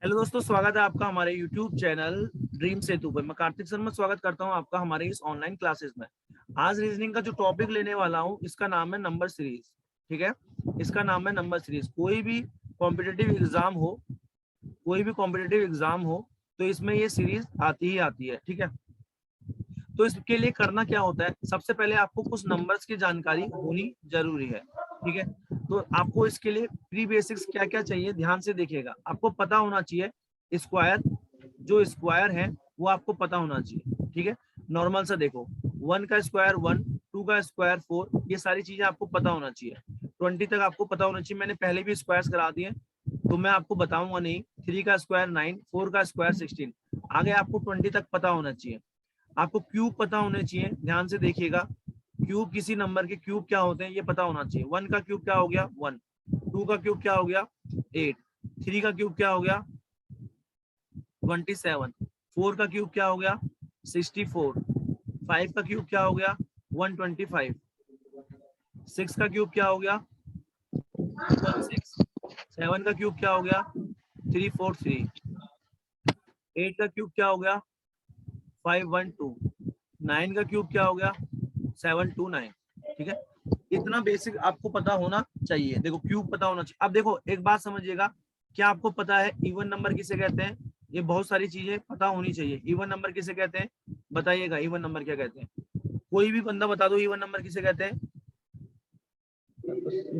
Hello दोस्तों, स्वागत है आपका हमारे YouTube चैनल ड्रीम सेतु पर। मैं कार्तिक शर्मा स्वागत करता हूं आपका हमारे इस ऑनलाइन क्लासेस में। आज रीजनिंग का जो टॉपिक लेने वाला हूं इसका नाम है नंबर सीरीज। ठीक है, इसका नाम है नंबर सीरीज। कोई भी कॉम्पिटिटिव एग्जाम हो, कोई भी कॉम्पिटिटिव एग्जाम हो तो इसमें ये सीरीज आती ही आती है। ठीक है, तो इसके लिए करना क्या होता है, सबसे पहले आपको कुछ नंबर्स की जानकारी होनी जरूरी है। ठीक है, तो आपको इसके लिए प्री बेसिक्स क्या क्या चाहिए ध्यान से देखिएगा। आपको पता होना चाहिए स्क्वायर, जो स्क्वायर है वो आपको पता होना चाहिए। ठीक है, नॉर्मल सा देखो, 1 का स्क्वायर 1, 2 का स्क्वायर 4, ये सारी चीजें आपको पता होना चाहिए। 20 तक आपको पता होना चाहिए। मैंने पहले भी स्क्वायर्स करा दिए तो मैं आपको बताऊंगा नहीं। 3 का स्क्वायर 9, 4 का स्क्वायर 16, आगे आपको 20 तक पता होना चाहिए। आपको क्यूब पता होने चाहिए, ध्यान से देखिएगा। क्यूब, किसी नंबर के क्यूब क्या होते हैं ये पता होना चाहिए। 1 का क्यूब क्या हो गया 1, 2 का क्यूब क्या हो गया 8, 3 का क्यूब क्या हो गया 27, 4 का क्यूब क्या हो गया 64, 5 का क्यूब क्या हो गया 125, 6 का क्यूब क्या हो गया 16, 7 का क्यूब क्या हो गया 343, 8 का क्यूब क्या हो गया 512, 9 का क्यूब क्या हो गया 729। ठीक है, इतना बेसिक आपको पता होना चाहिए। देखो क्यूब पता होना चाहिए। अब देखो एक बात समझिएगा, क्या आपको पता है इवन नंबर किसे कहते हैं? ये बहुत सारी चीजें पता होनी चाहिए। इवन नंबर किसे कहते हैं बताइएगा, इवन नंबर क्या कहते हैं? कोई भी बंदा बता दो, इवन नंबर किसे कहते हैं?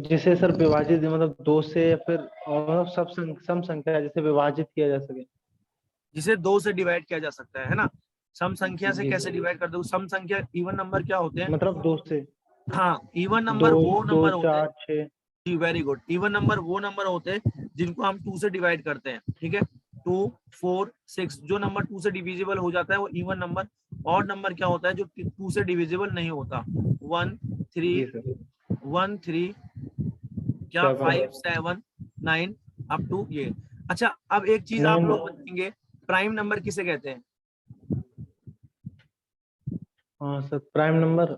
जिसे सर विभाजित मतलब दो से या फिर और सम संख्या जिसे विभाजित किया जा सके। जिसे 2 से डिवाइड किया जा सकता है ना? सम संख्या से जी कैसे सर, डिवाइड कर दो? सम संख्या, इवन नंबर क्या होते हैं? मतलब दो से हाँ, इवन दो, नंबर वो दो नंबर होते हैं। चार छः। जी वेरी गुड। इवन नंबर वो नंबर होते हैं जिनको हम 2 से डिवाइड करते हैं। ठीक है, 2, 4, 6, जो नंबर 2 से डिविजिबल हो जाता है वो इवन नंबर। और नंबर क्या होता है जो 2 से डिविजिबल नहीं होता? 1, 3, जी सर, 1, 3, क्या 5, 7, 7, 9 अप टू ये। अच्छा, अब एक चीज आप 9। लोग बताएंगे, प्राइम नंबर किसे कहते हैं? हाँ सर, प्राइम नंबर।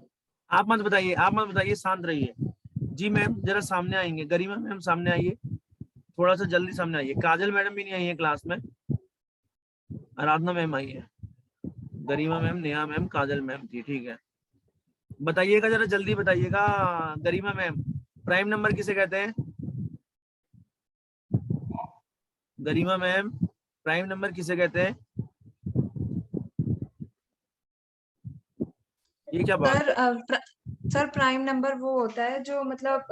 आप मत बताइए, आप मत बताइए, शांत रहिए। जी मैम जरा सामने आएंगे, गरिमा मैम सामने आइए, थोड़ा सा जल्दी सामने आइए। काजल मैडम भी नहीं आई है क्लास में, आराधना मैम आई है, गरिमा मैम, नेहा मैम, काजल मैम थी। ठीक है, बताइएगा जरा जल्दी बताइएगा। गरिमा मैम, प्राइम नंबर किसे कहते हैं? गरिमा मैम, प्राइम नंबर किसे कहते हैं? ये क्या बात? सर प्राइम नंबर वो होता है जो मतलब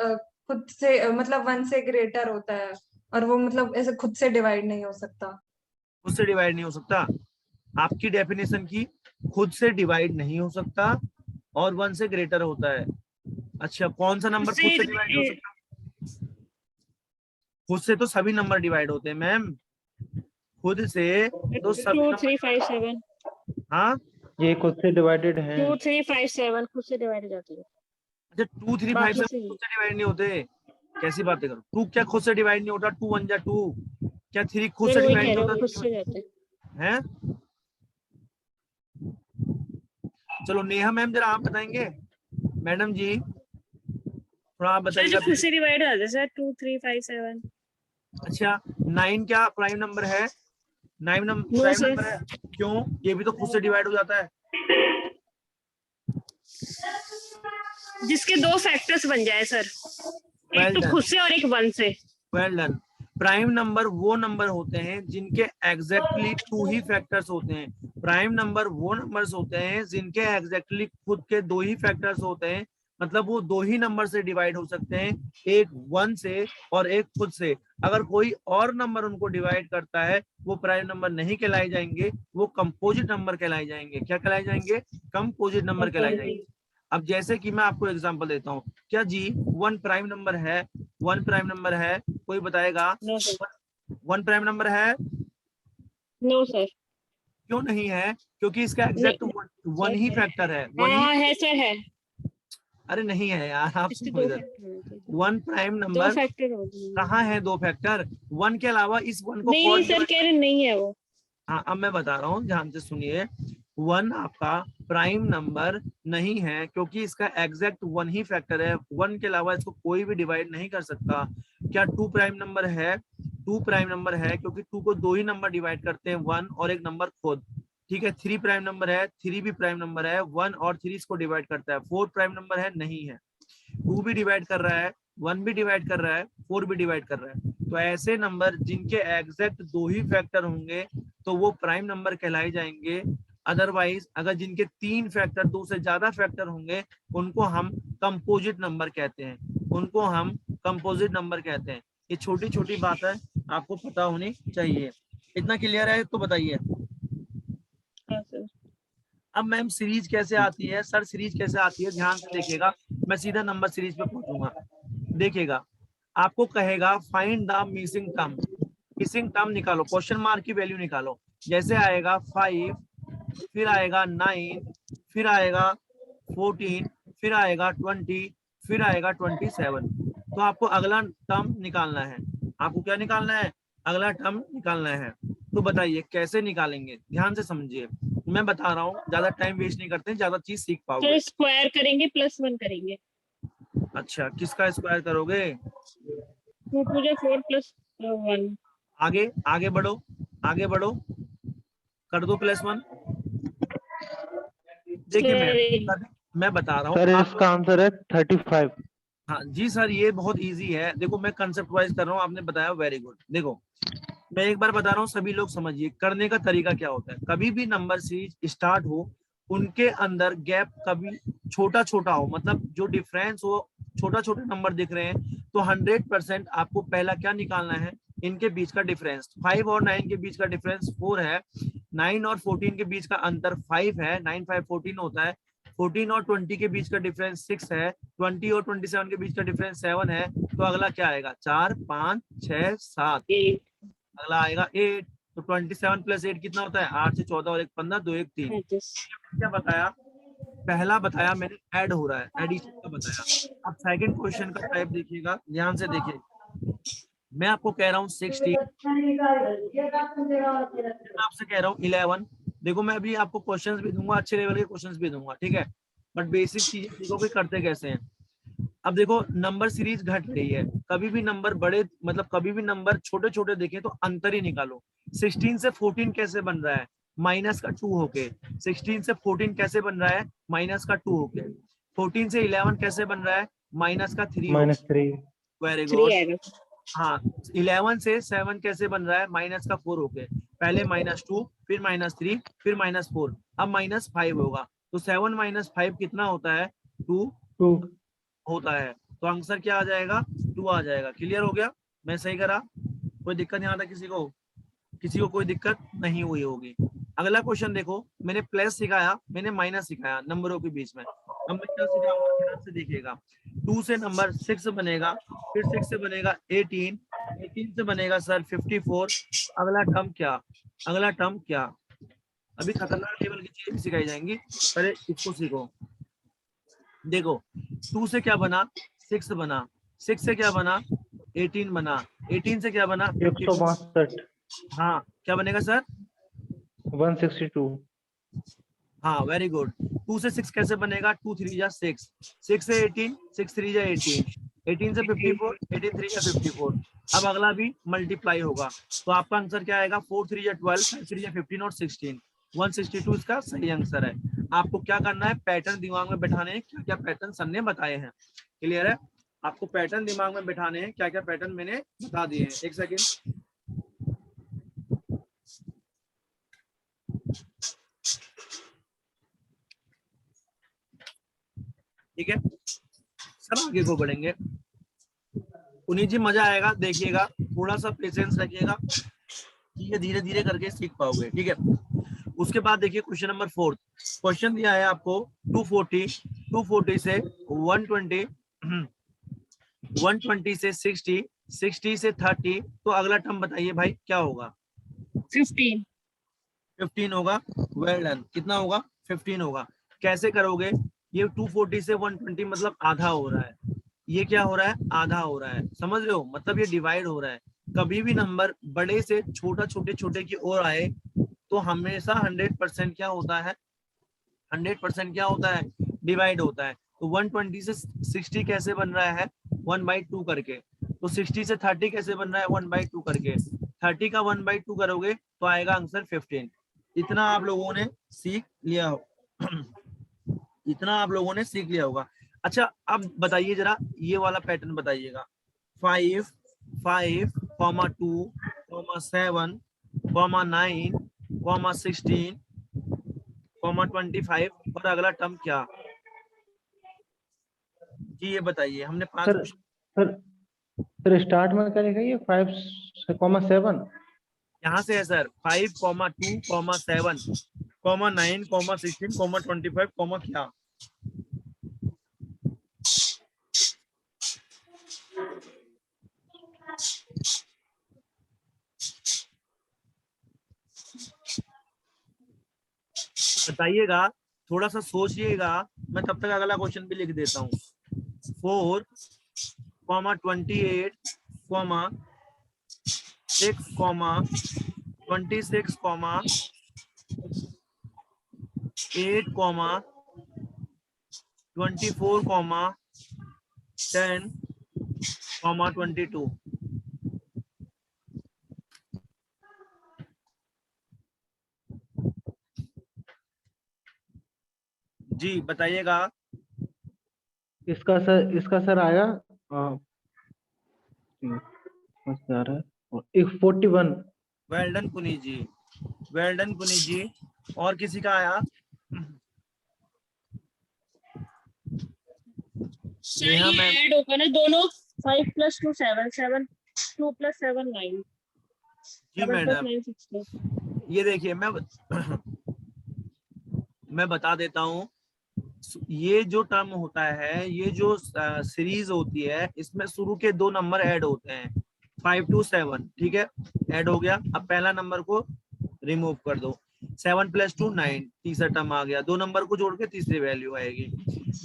खुद से मतलब 1 से ग्रेटर होता है और वो मतलब ऐसे खुद से डिवाइड नहीं हो सकता। उससे डिवाइड नहीं हो सकता? आपकी डेफिनेशन की, खुद से डिवाइड नहीं हो सकता और 1 से ग्रेटर होता है। अच्छा, कौन सा नंबर खुद से डिवाइड हो सकता? खुद से तो सभी नंबर डिवाइड होते हैं मैम, खुद से तो सभी 2 नंबर। 3 5 7 हाँ, ये खुद से डिवाइडेड है। 2 3 5 7 खुद से डिवाइड हो जाती है। अच्छा 2 3 5 बाकी 7 से खुद से डिवाइड नहीं होते? कैसी बातें करो, 2 क्या खुद से डिवाइड नहीं होता? 2 1 जा 2, क्या 3 खुद मैं से वही डिवाइड कह नहीं रहा हूँ, होता? खुद से जाते हैं। हैं? चलो नेहा मैम जरा आप बताएंगे, मैडम जी थोड़ा आप सर जो बताइएगा। खुद से डिवाइड हो जाते हैं सर 2 3 5 7। अच्छा, 9 क्या प्राइम नंबर है? 9 नो प्राइम सर, नंबर है? क्यों? ये भी तो खुद से डिवाइड हो जाता है। जिसके 2 फैक्टर्स बन जाए सर, एक वेल तो डन, खुद से और एक 1 से। Well done. प्राइम नंबर वो नंबर होते हैं जिनके एग्जैक्टली 2 ही फैक्टर्स होते हैं। प्राइम नंबर वो नंबर्स होते हैं जिनके एग्जैक्टली खुद के 2 ही फैक्टर्स होते हैं, मतलब वो 2 ही नंबर से डिवाइड हो सकते हैं, एक 1 से और एक खुद से। अगर कोई और नंबर उनको डिवाइड करता है वो प्राइम नंबर नहीं कहलाए जाएंगे, वो कंपोजिट नंबर कहलाए जाएंगे। क्या कहलाए जाएंगे? कंपोजिट नंबर कहलाए जाएंगे। अब जैसे कि मैं आपको एग्जांपल देता हूँ, क्या जी 1 प्राइम नंबर है? 1 प्राइम नंबर है? कोई बताएगा? नो सर, 1 प्राइम नंबर है? नो सर, क्यों नहीं है? क्योंकि इसका एग्जैक्ट नहीं वन ही फैक्टर है, वन ही। हाँ है सर, है। अरे नहीं है यार, आप इसके सुनो 2 इधर। फैक्टर होते हैं। 1 प्राइम 2 नंबर फैक्टर होते हैं। कहाँ है? 2 फैक्टर 1 के अलावा इस 1 को नहीं कौन सर, डिवाइड? कह रहे नहीं है वो। हाँ, अब मैं बता रहा हूँ, ध्यान से सुनिए। 1 आपका प्राइम नंबर नहीं है क्योंकि इसका एग्जैक्ट 1 ही फैक्टर है, 1 के अलावा इसको कोई भी डिवाइड नहीं कर सकता। क्या 2 प्राइम नंबर है? 2 प्राइम नंबर है क्योंकि 2 को 2 ही नंबर डिवाइड करते हैं, 1 और एक नंबर खुद। ठीक है, 3 प्राइम नंबर है, 3 भी प्राइम नंबर है, 1 और 3 इसको डिवाइड करता है। 4 प्राइम नंबर है, नहीं है। 2 भी डिवाइड कर रहा है, 1 भी डिवाइड कर रहा है, 4 भी डिवाइड कर रहा है। तो ऐसे नंबर जिनके एग्जैक्ट 2 ही फैक्टर होंगे तो वो प्राइम नंबर कहलाए जाएंगे। अदरवाइज अगर जिनके 3 फैक्टर, 2 से ज्यादा फैक्टर होंगे, उनको हम कंपोजिट नंबर कहते हैं, उनको हम कंपोजिट नंबर कहते हैं। ये छोटी छोटी बात है, आपको पता होनी चाहिए। इतना क्लियर है तो बताइए। हाँ सर। अब मैम सीरीज कैसे आती है, सर सीरीज कैसे आती है, ध्यान से देखिएगा, मैं सीधा नंबर सीरीज पे पहुंचूंगा। देखिएगा, आपको कहेगा find the missing term, missing term निकालो, क्वेश्चन मार्क की वैल्यू निकालो। जैसे आएगा 5, फिर आएगा 9, फिर आएगा 14, फिर आएगा 20, फिर आएगा 27। तो आपको अगला टर्म निकालना है। आपको क्या निकालना है? अगला टर्म निकालना है। तो बताइए कैसे निकालेंगे, ध्यान से समझिए, मैं बता रहा हूँ, ज्यादा टाइम वेस्ट नहीं करते, ज्यादा चीज सीख पाओगे। सर स्क्वायर करेंगे, +1 करेंगे। अच्छा, किसका स्क्वायर करोगे? 2 2 जा 4 + 1। आगे आगे बढ़ो, आगे बढ़ो, कर दो +1। देखिए मैं बता रहा सर हूँ इसका आंसर है 35। हाँ जी सर, ये बहुत इजी है। देखो मैं कंसेप्ट वाइज कर रहा हूँ, आपने बताया वेरी गुड। देखो मैं एक बार बता रहा हूँ, सभी लोग समझिए करने का तरीका क्या होता है। कभी भी नंबर सीरीज स्टार्ट हो, उनके अंदर गैप कभी छोटा छोटा हो, मतलब जो डिफरेंस हो, छोटा छोटे नंबर दिख रहे हैं, तो 100% आपको पहला क्या निकालना है? इनके बीच का डिफरेंस। 5 और 9 के बीच का डिफरेंस 4 है, 9 और 14 के बीच का अंतर 5 है, 9 5 14 होता है। 14 और 20 के बीच का डिफरेंस 6 है, 20 और 27 के बीच का डिफरेंस 7 है। तो अगला क्या आएगा? 4 5 6 7। 8। अगला आएगा 8। तो 27 + 8 कितना होता है? 8 से 14 और 1 15, 2 1 3। क्या बताया? पहला बताया मैंने ऐड हो रहा है, एडिशन का बताया। अब सेकंड क्वेश्चन का टाइप देखिएगा, ध्यान से देखिए। मैं आपको कह रहा हूँ 60, मैं आपसे कह रहा हूँ 11। देखो मैं अभी आपको क्वेश्चंस भी दूंगा, अच्छे लेवल के क्वेश्चंस भी दूंगा, ठीक है, बट बेसिक चीजें देखो कि करते कैसे हैं। अब देखो नंबर सीरीज घट रही है, कभी भी नंबर बड़े, मतलब कभी भी नंबर छोटे छोटे देखें तो अंतर ही निकालो। 16 से 14 कैसे बन रहा है? माइनस का 2 होके। 16 से 14 कैसे बन रहा है? माइनस का 2 होके। 14 से 11 कैसे बन रहा है? माइनस का 3 होके। -3। Very 3 good. आएगा। हाँ, 11 से 7 कैसे बन रहा है? माइनस का 4 होके। पहले -2, फिर -3, फिर -4, अब -5 होगा। तो 7 - 5 कितना होता है? 2 2। होता है। तो आंसर क्या आ जाएगा? 2 आ जाएगा। क्लियर हो गया? मैं सही करा? कोई दिक्कत नहीं आता किसी को? किसी को कोई दिक्कत नहीं हुई होगी। अगला क्वेश्चन देखो, मैंने प्लस सिखाया, मैंने माइनस सिखाया नंबरों के बीच में। अब मैं क्या सिखाऊंगा, ध्यान से देखिएगा। 2 से नंबर 6 बनेगा, फिर 6 से बनेगा 18, 18 से बनेगा सर 54। अगला टर्म क्या? अगला टर्म क्या? अभी खतरनाक लेवल की चीजें सिखाई जाएंगी, पहले इसको सीखो। देखो 2 से क्या बना? 6 बना, 6 से क्या बना? 18 बना, 18 से क्या बना? 162। हाँ, क्या बनेगा सर? 162। हाँ वेरी गुड। 2 से 6 कैसे बनेगा? 2 3 जा 6, 6 से 18, 6 3 जा 18, 18 से 54, 18 3 जा 54। अब अगला भी मल्टीप्लाई होगा, तो आपका आंसर क्या आएगा? 4 3 जा 12, 5 3 जा 15 और 16। 162 इसका सही आंसर है। आपको क्या करना है? पैटर्न दिमाग में बैठाने हैं, क्या क्या पैटर्न सर ने बताए हैं। क्लियर है? आपको पैटर्न दिमाग में बैठाने हैं, क्या क्या पैटर्न मैंने बता दिए हैं। एक सेकेंड, ठीक है सर, आगे को बढ़ेंगे। उन्हीं जी मजा आएगा, देखिएगा, थोड़ा सा पेशेंस रखिएगा, ये धीरे धीरे करके सीख पाओगे, ठीक है। उसके बाद देखिए क्वेश्चन नंबर 4। क्वेश्चन दिया है आपको 240, 240 से 120, 120 से 60, 60 से 30। तो अगला टर्म बताइए भाई क्या होगा? 15। 15 होगा। Well done. कितना होगा? 15 होगा। कैसे करोगे? ये 240 से 120 मतलब आधा हो रहा है, ये क्या हो रहा है? आधा हो रहा है, समझ रहे हो? मतलब ये डिवाइड हो रहा है। कभी भी नंबर बड़े से छोटा, छोटे छोटे की ओर आए तो हमेशा 100% क्या होता है? 100% क्या होता है? डिवाइड होता है। तो 120 से 60 कैसे बन रहा है? 1/2 करके। तो 60 से 30 कैसे बन रहा है 1/2 करके, 30 का 1/2 करोगे तो आएगा आंसर 15। इतना आप लोगों ने सीख लिया हो इतना आप लोगों ने सीख लिया होगा। अच्छा अब बताइए जरा ये वाला पैटर्न बताइएगा, 5, 5, 2, 7, 9, 16, 25 और अगला टर्म क्या जी ये बताइए। हमने 5 सर सर स्टार्ट में क्या लिखा है ये 5,7? यहाँ से है सर 5, 2, 7, 9, 16, 25, क्या बताइएगा, थोड़ा सा सोचिएगा, मैं तब तक अगला क्वेश्चन भी लिख देता हूँ। 4, 28, 6, 26, 8, 24, 10, 22। जी बताइएगा। इसका सर आया आ रहा है 41। वेल डन पुनीत जी, वेल डन पुनीत जी। और किसी का आया? सर नेहा ये मैम, ऐड होगा ना दोनों, 5 + 2 7, 7 2 + 7 9, जी 7 + मैडम 9 16। ये देखिए मैं बता देता हूँ। ये जो टर्म होता है, ये जो सीरीज होती है, इसमें शुरू के 2 नंबर ऐड होते हैं, 5 to 7, ठीक है, ऐड हो गया। अब पहला नंबर को रिमूव कर दो, 7 + 2 9, तीसरा टर्म आ गया, 2 नंबर को जोड़ के तीसरी वैल्यू आएगी,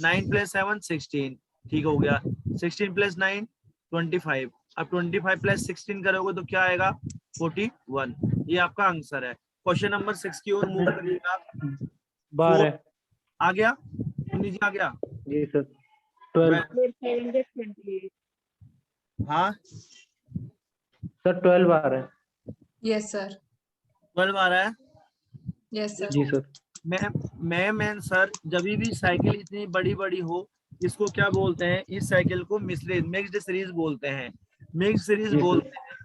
9 + 7 16, ठीक हो गया, 16 + 9 25। अब 25 + 16 करोगे तो क्या आएगा 41। ये आपका आंसर है। क्वेश्चन नंबर 6 की ओर मूव करिएगा। 12 आ गया पुनीत जी, आ गया? जी सर। 12 4 7 = 28। हाँ सर 12 आ रहा है। Yes sir. 12 आ रहा है। Yes sir. जी सर। मैम सर, जब भी साइकिल इतनी बड़ी बड़ी हो, इसको क्या बोलते हैं? इस साइकिल को मिक्स्ड सीरीज बोलते हैं, मिक्स्ड सीरीज जी बोलते सर। हैं।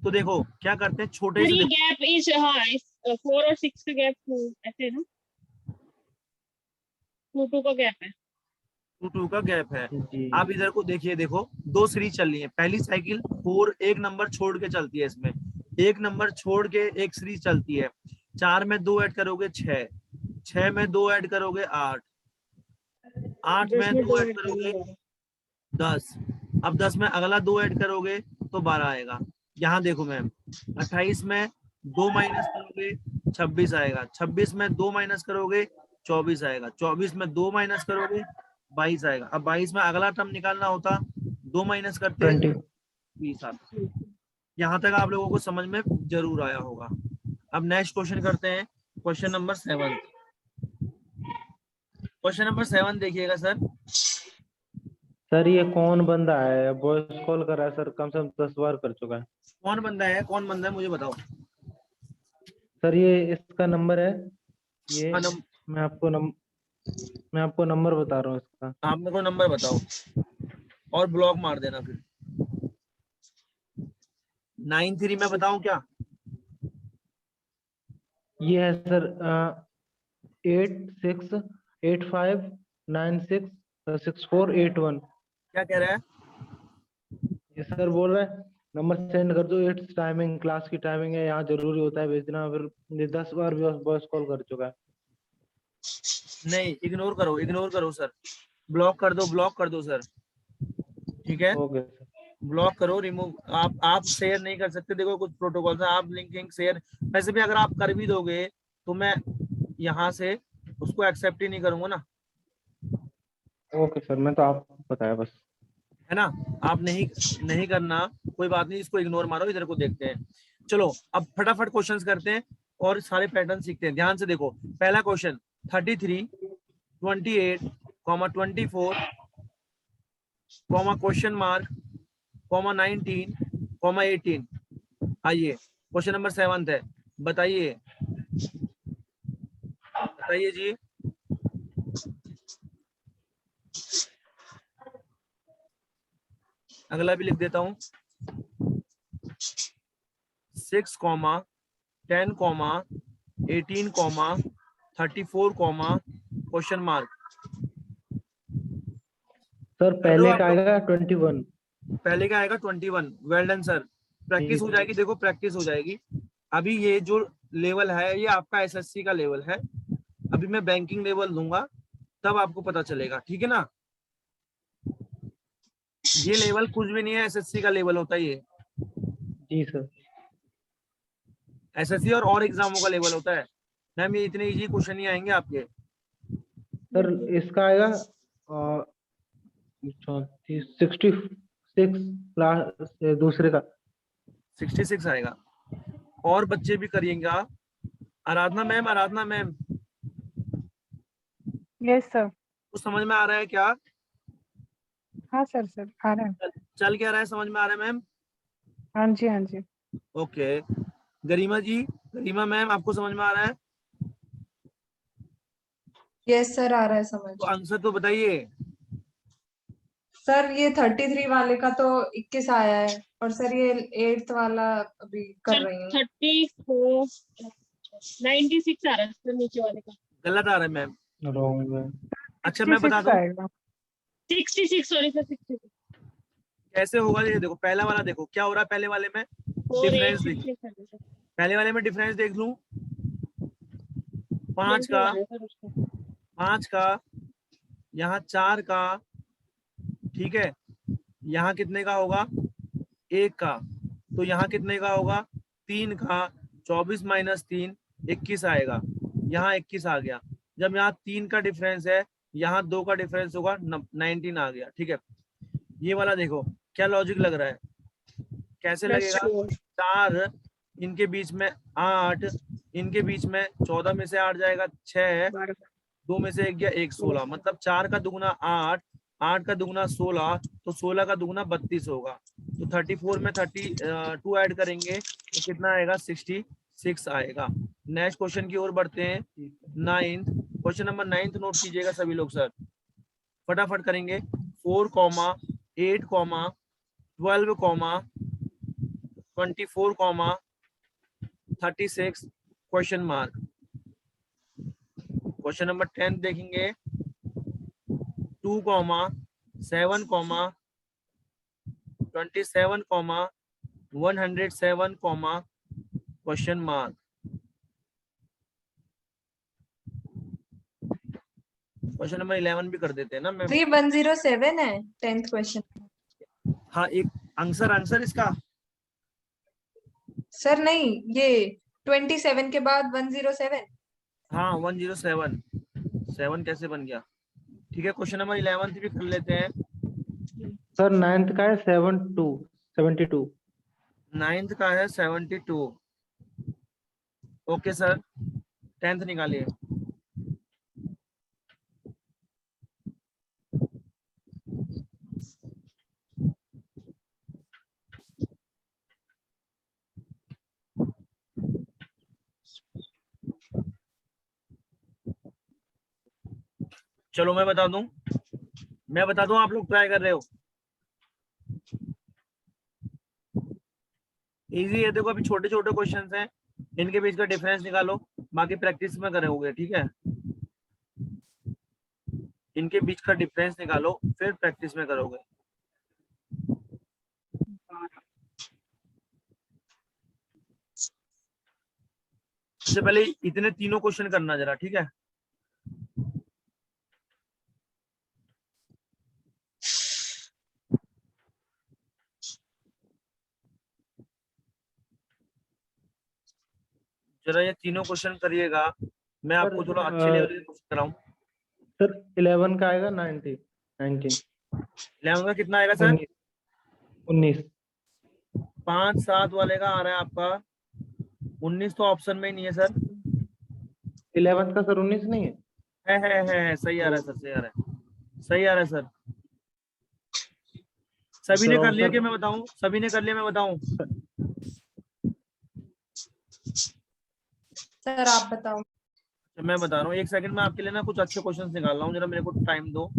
तो देखो क्या करते हैं, छोटे सर से ये देखो, गैप इस, हाँ इस 4 और 6 का गैप 2 ऐसे है ना, 2 का गैप है। 2 का गैप है। जी आप इधर को देखिए, देखो 2 सीरीज चल रही है। पहली साइकिल 4 एक नंबर छोड़ के चलती है, इसमें एक नंबर छोड़ के एक सीरीज चलती है। 4 में 2 ऐड करोगे 6, 6 में 2 ऐड करोगे 8, 8 10 में में 2 2 ऐड ऐड करोगे करेंगे 10। अब 10 में अगला 2 ऐड करोगे तो 12 आएगा। यहाँ देखो मैम, 28 में 2 माइनस करोगे 26 आएगा, 26 में 2 माइनस करोगे 24 आएगा, 24 में 2 माइनस करोगे 22 आएगा। अब 22 में अगला टर्म निकालना होता, 2 माइनस करते 20। 20 आता। यहाँ तक आप लोगों को समझ में जरूर आया होगा। अब नेक्स्ट क्वेश्चन करते हैं, क्वेश्चन नंबर 7। क्वेश्चन नंबर 7 देखिएगा सर। सर ये कौन बंदा है, वॉइस कॉल कर रहा है सर, कम से कम 10 बार कर चुका है। कौन बंदा है, कौन बंदा है मुझे बताओ। सर ये इसका नंबर है, ये हाँ, मैं आपको नंबर बता रहा हूँ इसका। आप मेरे को नंबर बताओ और ब्लॉक मार देना फिर। 93 में बताऊं क्या? ये है सर 8685966481। क्या कह रहा है? ये सर बोल रहा है नंबर सेंड कर दो, इट्स टाइमिंग, क्लास की टाइमिंग है, यहाँ जरूरी होता है भेजना। फिर ये 10 बार भी वॉइस कॉल कर चुका है। नहीं, इग्नोर करो, इग्नोर करो सर, ब्लॉक कर दो, ब्लॉक कर दो सर, ठीक है, ओके सर। ब्लॉक करो, रिमूव। आप शेयर नहीं कर सकते, देखो कुछ प्रोटोकॉल है, आप लिंक शेयर वैसे भी अगर आप कर भी दोगे तो मैं यहाँ से उसको एक्सेप्ट ही नहीं करूंगा ना, ओके सर, मैं तो आपको बताया बस। है ना। आप नहीं करना, कोई बात नहीं, इसको इग्नोर मारो, इधर को देखते हैं। चलो अब फटाफट क्वेश्चंस करते हैं और सारे पैटर्न सीखते हैं। ध्यान से देखो, पहला क्वेश्चन 33, 28, 24, क्वेश्चन मार्क, 19, 18। आइए क्वेश्चन नंबर 7 है, बताइए बताइए जी। अगला भी लिख देता हूँ। 6, 10, 18, 34, क्वेश्चन मार्क। सर कर रहे हो पहले आप का लोग? आएगा 21। पहले का आएगा 21। वेल डन सर, प्रैक्टिस हो सर। जाएगी, देखो प्रैक्टिस हो जाएगी। अभी ये जो लेवल है ये आपका एसएससी का लेवल है, अभी मैं बैंकिंग लेवल दूंगा तब आपको पता चलेगा, ठीक है ना। ये लेवल कुछ भी नहीं है, एसएससी का लेवल होता है ये। जी सर। एसएससी और एग्जामों का लेवल होता है मैम, ये इतने इजी क्वेश्चन नहीं आएंगे आपके। सर इसका आएगा 66 क्लास दूसरे का। 66 आएगा। और बच्चे भी करिएगा। आराधना मैम, आराधना मैम, यस सर। कुछ समझ में आ रहा है क्या? हाँ सर, सर आ रहा है। चल क्या रहा है, समझ में आ रहा है मैम? हाँ जी, हाँ जी। ओके। गरिमा जी, गरिमा मैम, आपको समझ में आ रहा है? यस सर, आ रहा है समझ। तो आंसर तो बताइए। सर ये 33 वाले का तो 21 आया है, और सर ये 8th वाला अभी कर रही हूँ। 34, 96 आ रहा है सर नीचे वाले का। गलत आ रहा है मैम। रॉन्ग है। अच्छा मैं बता 66 दूं आएगा। 66, सॉरी सर, 66। कैसे होगा, ये देखो पहला वाला देखो क्या हो रहा है पहले वाले में। 4, 8, डिफरेंस देख, 66 आ रहा है सर। पहले वाले में डिफरेंस देख लूं। 5 20 का, आ रहा है सर उसका। 5 का, यहाँ 4 का, ठीक है। यहाँ कितने का होगा? 1 का। तो यहाँ कितने का होगा? 3 का। 24 - 3 21 आएगा। यहाँ 21 आ गया। जब यहाँ 3 का डिफरेंस है, यहाँ 2 का डिफरेंस होगा, 19 आ गया, ठीक है। ये वाला देखो क्या लॉजिक लग रहा है, कैसे लगेगा? 4 इनके बीच में 8, इनके बीच में 14 में से 8 जाएगा 6, 2 में से 1 गया 1, 16। मतलब 4 का दुगुना 8, 8 का दुगुना 16, तो 16 का दुगुना 32 होगा। तो 34 में 32 ऐड करेंगे तो कितना आएगा? 66 आएगा। नेक्स्ट क्वेश्चन की ओर बढ़ते हैं। 9th क्वेश्चन नंबर 9 नोट कीजिएगा सभी लोग सर, फटाफट करेंगे। 4, 8, 12, 24, 36 क्वेश्चन मार्क। क्वेश्चन नंबर 10 देखेंगे। 2, 7, 27, 107, क्वेश्चन मार्क। क्वेश्चन नंबर 11 भी कर देते हैं ना मैम। 3107 है 10th क्वेश्चन। हाँ, एक आंसर इसका। सर नहीं, ये 27 के बाद 107। हाँ 107, 7 कैसे बन गया? ठीक है, क्वेश्चन नंबर 11 भी कर लेते हैं। सर 9th का है 72। 9th का है 72। ओके सर, 10th निकालिए। चलो मैं बता दूं, आप लोग ट्राई कर रहे हो। इजी है, देखो अभी छोटे छोटे क्वेश्चंस हैं, इनके बीच का डिफरेंस निकालो, बाकी प्रैक्टिस में करोगे, ठीक है। इनके बीच का डिफरेंस निकालो, फिर प्रैक्टिस में करोगे। सबसे पहले इतने तीनों क्वेश्चन करना जरा, ठीक है। जरा ये तीनों क्वेश्चन करिएगा, मैं आपको थोड़ा अच्छे लेवल के क्वेश्चन कराऊं। सर 11 का आएगा 19। 11 का कितना आएगा सर? 19। 5, 7 वाले का आ रहा है आपका 19, तो ऑप्शन में ही नहीं है सर। 11 का सर 19 नहीं है। है, सही आ रहा है सर, सही आ रहा है सर। सभी ने सर, कर लिया सर- कि मैं बताऊं? सभी ने कर लिया, मैं बताऊं? सर आप बताओ। तो मैं बता रहा हूँ, एक सेकंड में आपके लिए ना कुछ अच्छे क्वेश्चन निकाल रहा हूँ, जरा मेरे को टाइम दो।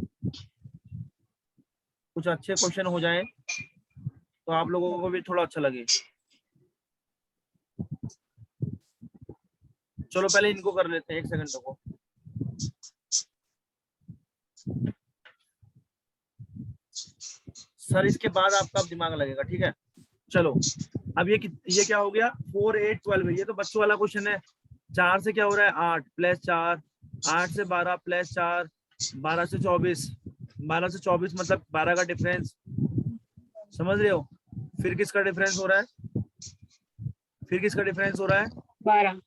कुछ अच्छे क्वेश्चन हो जाए तो आप लोगों को भी थोड़ा अच्छा लगे। चलो पहले इनको कर लेते हैं, एक सेकंड रुको। सर इसके बाद आपका अब दिमाग लगेगा, ठीक है? चलो अब ये क्या हो गया? 4 8 12, ये तो बच्चों वाला क्वेश्चन है। 4 से क्या हो रहा है? 8 प्लस 4, 8 से 12 प्लस 4, 12 से 24, 12 से 24 मतलब 12 का डिफरेंस, समझ रहे हो? फिर किसका डिफरेंस हो रहा है? फिर किसका डिफरेंस हो रहा है? 12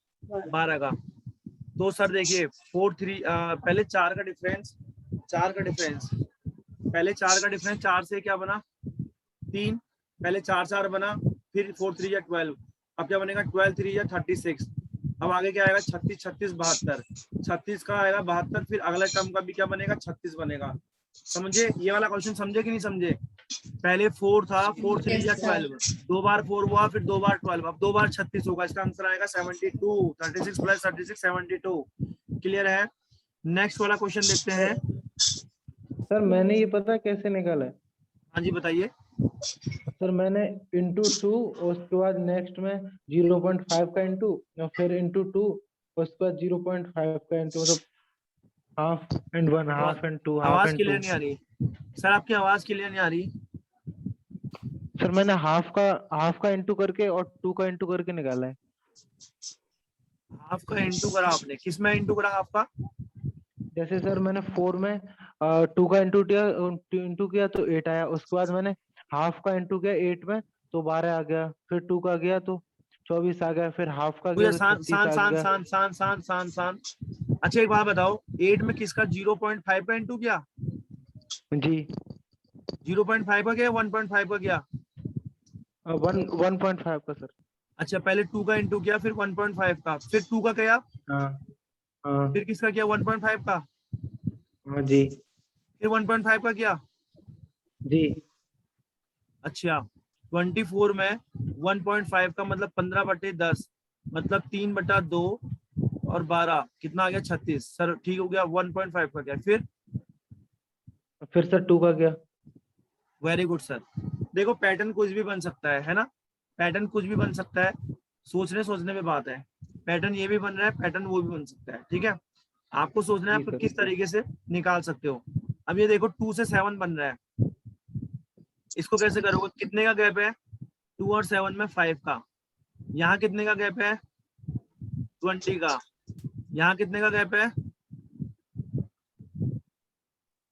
12 का। तो सर देखिए 4 3 पहले 4 का डिफरेंस, 4 का डिफरेंस, पहले 4 का डिफरेंस 4 से क्या बना? 3, पहले 4 4 बना, फिर 4 3 या 12, अब क्या बनेगा? 12 3 या 36। अब आगे क्या आएगा? 36 36 72, 36 का आएगा 72, फिर अगला टर्म का भी क्या बनेगा? 36 बनेगा। समझे ये वाला क्वेश्चन? समझे कि नहीं समझे? पहले 4 था, 4 3 या Yes, sir. 12, 2 बार 4 हुआ, फिर 2 बार 12, अब 2 बार 36 होगा। इसका आंसर आएगा 72, 36 प्लस 36 72। क्लियर है? नेक्स्ट वाला क्वेश्चन देखते हैं। सर मैंने ये पता कैसे निकाला है? हाँ जी बताइए। सर मैंने इंटू 2 और उसके बाद नेक्स्ट में 0.5 का इंटू, और फिर इंटू 2 उसके बाद 0.5 का इंटू, मतलब half and 1, half and 2, half आवाज एंड 2। क्लियर नहीं आ रही सर, आपकी आवाज क्लियर नहीं आ रही। सर मैंने हाफ का इंटू करके और 2 का इंटू करके निकाला है। हाफ का इंटू करा आपने? किस में इंटू करा हाफ का? जैसे सर मैंने 4 में 2 का इंटू किया तो 8 आया, उसके बाद मैंने हाफ का इंटू किया 8 में तो 12 आ गया, फिर 2 का गया तो 24 आ गया, फिर हाफ का मुझे गया तो सान 36 सान आ सान गया। सान सान सान सान सान अच्छा एक बात बताओ, 8 में किसका 0.5 का इंटू किया? जी 0.5 का क्या? 1.5 का क्या? 1.5 का सर। अच्छा पहले 2 का इंटू किया, फिर 1.5 का, फिर 2 का किया, हाँ हाँ फिर किसका किया? 1.5 का, हाँ जी फिर 1.5 का किया। जी। अच्छा 24 में 1.5 का मतलब 15/10, मतलब 3/2 और 12 कितना आ गया? 36। सर ठीक हो गया। 1.5 का क्या? फिर सर 2 का गया। Very good sir. देखो पैटर्न कुछ भी बन सकता है ना? पैटर्न कुछ भी बन सकता है, सोचने पे बात है। पैटर्न ये भी बन रहा है, पैटर्न वो भी बन सकता है, ठीक है? आपको सोचना है जी आप सर। किस तरीके से निकाल सकते हो। अब ये देखो 2 से 7 बन रहा है, इसको कैसे करोगे? कितने का गैप है? 2 और 7 में 5 का। यहाँ कितने का गैप है? 20 का। यहाँ कितने का गैप है?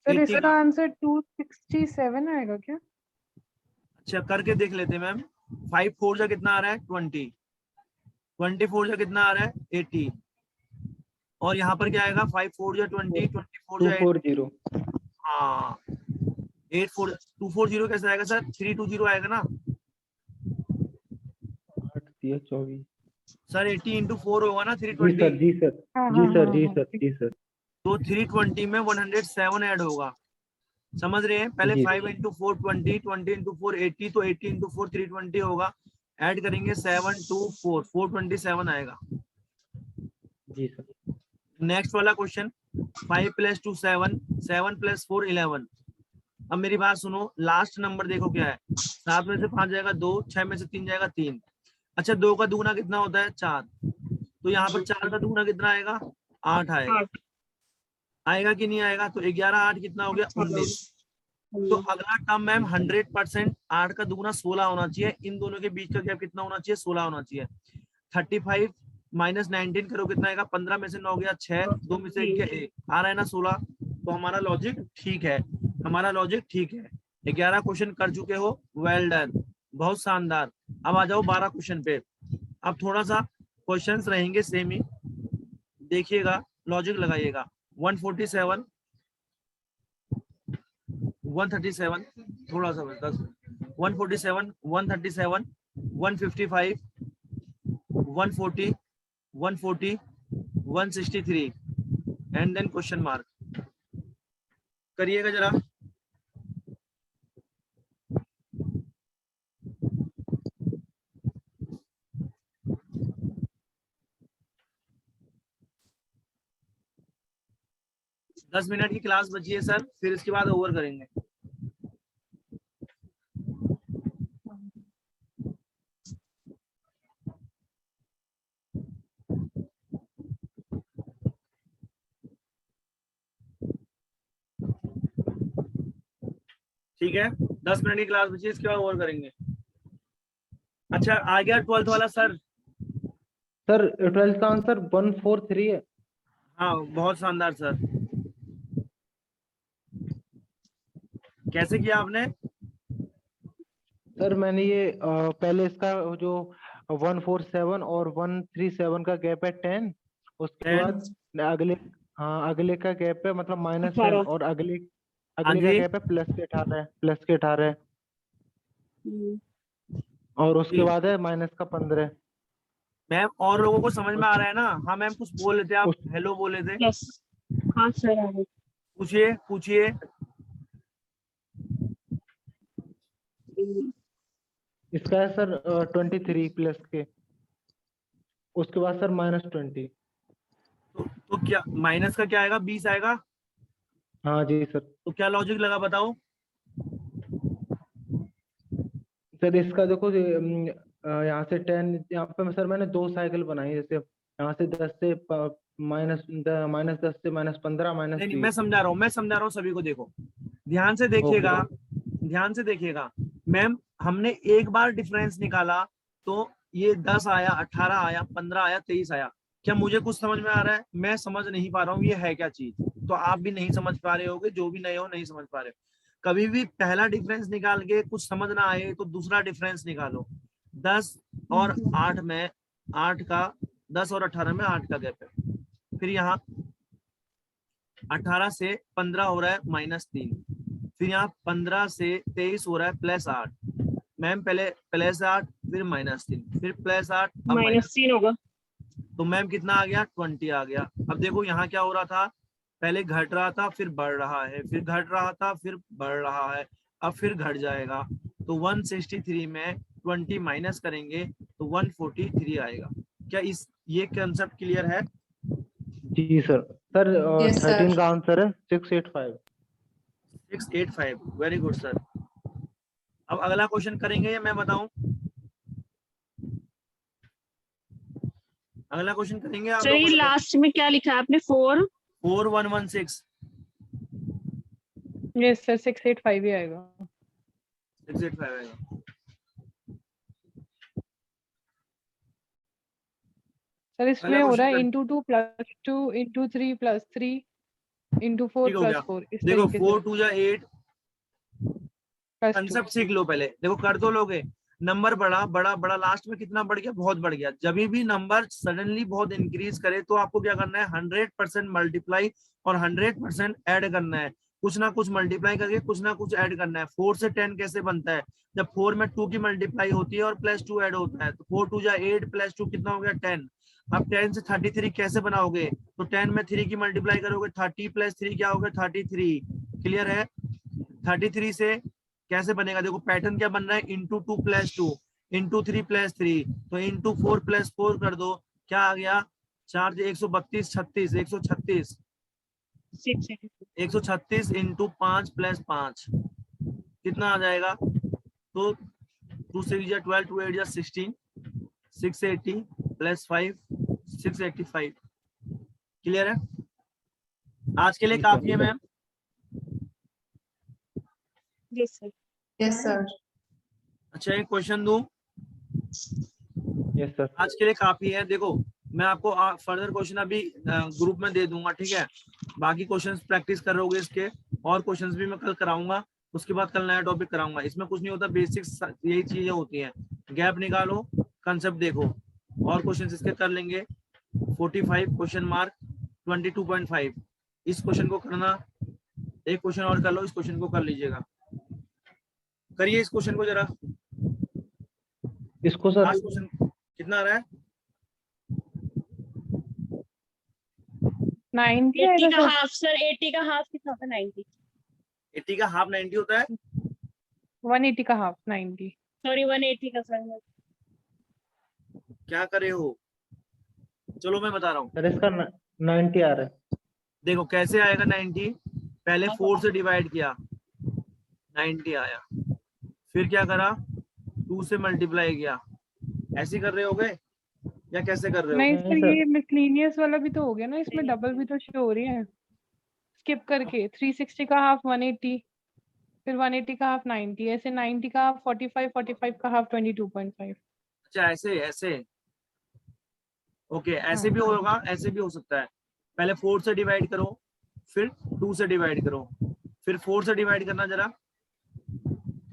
सर 80 इसका का। आंसर 267 आएगा क्या? अच्छा करके देख लेते हैं मैम। 5 4 जा कितना आ रहा है? 20, 24 जा कितना आ रहा है? 80, और यहाँ पर क्या आएगा? 5 4 जा 20, 24 जा 80। 240। हाँ 240 कैसे आएगा सर? 320 आएगा ना 8 दिया 24। सर? 80 इंटू 4 होगा ना जी 320। सर जी सर हाँ जी हाँ सर हाँ जी हाँ सर ठीक। जी सर तो 320 में 107 ऐड होगा, समझ रहे हैं? पहले जी 5 इंटू 4 20, 20 इंटू 4 80, तो 80 इंटू 4 320 होगा। ऐड करेंगे 7 2 4 427 आएगा। जी सर। नेक्स्ट वाला क्वेश्चन, 5 प्लस 2 7, 7 प्लस 4 11। अब मेरी बात सुनो, लास्ट नंबर देखो क्या है? 7 में से 5 जाएगा 2, 6 में से 3 जाएगा 3। अच्छा 2 का दुगना कितना होता है? 4। तो यहाँ पर 4 का दुगना कितना आएगा? 8 आएगा। 8। आएगा कि नहीं आएगा? तो 11 8 कितना हो गया? 19। तो अगला टर्म मैम 100% 8 का दुगना 16 होना चाहिए। इन दोनों के बीच का गैप कितना होना चाहिए? 16 होना चाहिए। 35 माइनस 19 करो कितना आएगा? 15 में से 9 गया 6, 2 में से 1 गया 1, आ रहा है ना 16। तो हमारा लॉजिक ठीक है, हमारा लॉजिक ठीक है। 11 क्वेश्चन कर चुके हो, वेल डन, बहुत शानदार। अब आ जाओ 12 क्वेश्चन पे। अब थोड़ा सा क्वेश्चंस रहेंगे सेम ही, देखिएगा, लॉजिक लगाइएगा। 147 137, थोड़ा सा बस 10, 147 137 155 140 140 163 एंड देन क्वेश्चन मार्क। करिएगा जरा। 10 मिनट की क्लास बची है सर, फिर इसके बाद ओवर करेंगे। ठीक है, 10 मिनट की क्लास बची है, इसके बाद ओवर करेंगे। अच्छा आ गया 12th वाला सर? सर 12th का आंसर 143 है। हाँ बहुत शानदार सर, कैसे किया आपने? सर मैंने ये पहले इसका जो 147 और 137 का गैप है 10, उसके 10 बाद अगले, हाँ अगले का गैप है मतलब -10 18। और अगले हाँ अगले का जी गैप है +18 है हम्म, और उसके जी। बाद है -15। मैम और लोगों को समझ में आ रहा है ना? हाँ मैम कुछ बोल रहे थे आप, उस हेलो बोले थे, यस। हाँ सर आ गई। पूछिए पूछिए। इसका है सर 23 प्लस के, उसके बाद सर -20। तो क्या माइनस का क्या आएगा? 20 आएगा। हाँ जी सर। तो क्या लॉजिक लगा बताओ? सर इसका देखो यहाँ से 10, यहाँ पे सर मैंने 2 साइकिल बनाई, जैसे यहाँ से 10 से -10 से -15 नहीं नहीं, मैं -20। समझा रहा हूँ, मैं समझा रहा हूँ सभी को। देखो ध्यान से ओके देखिएगा, ओके। ध्यान से देखिएगा। मैम हमने एक बार डिफरेंस निकाला तो ये 10 आया, 18 आया, 15 आया, 23 आया। क्या मुझे कुछ समझ में आ रहा है? मैं समझ नहीं पा रहा हूँ ये है क्या चीज। तो आप भी नहीं समझ पा रहे होगे, जो भी नए हो नहीं समझ पा रहे हो। कभी भी पहला डिफरेंस निकाल के कुछ समझ ना आए तो दूसरा डिफरेंस निकालो। 10 और 8 में 8 का 10 और 18 में 8 का गैप है। फिर यहाँ 18 से 15 हो रहा है -3। फिर यहाँ 15 से 23 हो रहा है +8। मैम पहले +8 फिर -3 फिर +8 अब -3 होगा। तो मैम कितना आ गया? 20 आ गया। अब देखो यहाँ क्या हो रहा था, पहले घट रहा था फिर बढ़ रहा है, फिर घट रहा था फिर बढ़ रहा है, अब फिर घट जाएगा। तो 163 में 20 माइनस करेंगे तो 143 आएगा। क्या इस ये कंसेप्ट क्लियर है? जी सर। Sir yes 13 sir. का आंसर है 685। 685, वेरी गुड सर। अब अगला क्वेश्चन करेंगे या मैं बताऊं? अगला क्वेश्चन करेंगे आप सर लोग ये बताओ। लास्ट में क्या लिखा है आपने? 4। 4116 यस सर 685 ही आएगा। 685 आएगा। सर अगला इसमें हो रहा क्वेश्चन है कर, *2 + 2 *3 + 3 *4 ठीक हो गया। + 4 इस देखो तरीके से 4 2 जा 8, +2। कंसेप्ट सीख लो पहले। देखो कर दो लोगे, नंबर बड़ा बड़ा बड़ा, लास्ट में कितना बढ़ गया? बहुत बढ़ गया। जब भी नंबर सडनली बहुत इंक्रीज करे तो आपको क्या करना है? 100% मल्टीप्लाई और 100% ऐड करना है। कुछ ना कुछ मल्टीप्लाई करके कुछ ना कुछ ऐड करना है। 4 से 10 कैसे बनता है? जब 4 में 2 की मल्टीप्लाई होती है और +2 ऐड होता है, तो 4 2 जा 8 +2 कितना हो गया? 10। अब 10 से 33 कैसे बनाओगे? तो 10 में 3 की मल्टीप्लाई करोगे, 30 + 3 क्या होगा? 33। क्लियर है? 33 से कैसे बनेगा? देखो पैटर्न क्या बन रहा है? *2 + 2 *3 + 3, तो *4 + 4 कर दो। क्या आ गया? 4 132 36 136 6। 136 × 5 + 5 कितना आ जाएगा? तो 2 6 या 12 2 8 या 16 680 + 5 685। क्लियर है? आज के लिए जी काफी है sir. Ma'am. Yes sir. Yes sir. अच्छा एक क्वेश्चन दूं? Yes sir. आज के लिए काफी है। देखो मैं आपको फर्दर क्वेश्चन अभी ग्रुप में दे दूंगा, ठीक है? बाकी क्वेश्चंस प्रैक्टिस करोगे इसके, और क्वेश्चंस भी मैं कल कराऊंगा। उसके बाद कल नया टॉपिक कराऊंगा। इसमें कुछ नहीं होता, बेसिक्स यही चीजें होती हैं। गैप निकालो, कंसेप्ट देखो, और क्वेश्चंस इसके कर लेंगे। 45 क्वेश्चन मार्क 22.5, इस क्वेश्चन को करना। एक क्वेश्चन और कर लो, इस क्वेश्चन को कर लीजिएगा। करिए इस क्वेश्चन को जरा। इसको सर लास्ट क्वेश्चन कितना आ रहा है? 90 80 आएगा का सर। हाफ सर, 80 का हाफ कितना होता है? 90। 80 का हाफ 90 होता है। 180 का हाफ 90। सॉरी 180 का सर। क्या करे हो? चलो मैं बता रहा हूँ। सर इसका 90 आ रहा है। देखो कैसे आएगा 90, पहले 4 से डिवाइड किया 90 आया, फिर क्या करा 2 से मल्टीप्लाई किया, ऐसे कर रहे होगे या कैसे कर रहे हो? नहीं नहीं सर, सर। ये मिसलेनियस वाला भी तो हो गया ना, इसमें डबल भी तो शो हो रही है। स्किप करके 360 का हाफ 180, फिर 180 का हाफ 90, ऐसे 90 का हाफ 45, 45 का हाफ 22.5। अच्छा ऐसे ऐसे, ओके ऐसे हाँ भी होगा, ऐसे भी हो सकता है। पहले 4 से डिवाइड करो, फिर 2 से डिवाइड करो, फिर 4 से डिवाइड करना जरा,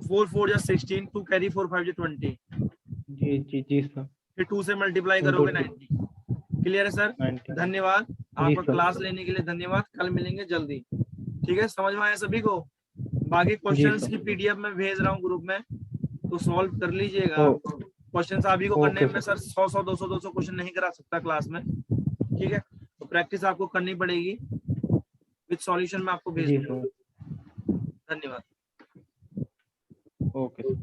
4 4 जा 16, 2 कैरी 4 5 जा 20, जी जी जी सर। फिर 2 से मल्टीप्लाई Into करोगे 2, 90। क्लियर है सर? 90। धन्यवाद जी आपका सर। क्लास लेने के लिए, धन्यवाद। कल मिलेंगे जल्दी, ठीक है? समझ में आया सभी को? बाकी जी क्वेश्चंस सर। की पीडीएफ में भेज रहा हूँ ग्रुप में, तो सॉल्व कर लीजिएगा। ओ क्वेश्चंस अभी को करने ओके में सर। सर 100 200 क्वेश्चन नहीं करा सकता क्लास में, ठीक है? तो प्रैक्टिस आपको करनी पड़ेगी, विद सॉल्यूशन में आपको भेज जी दूंगा। सर। धन्यवाद। Okay sir.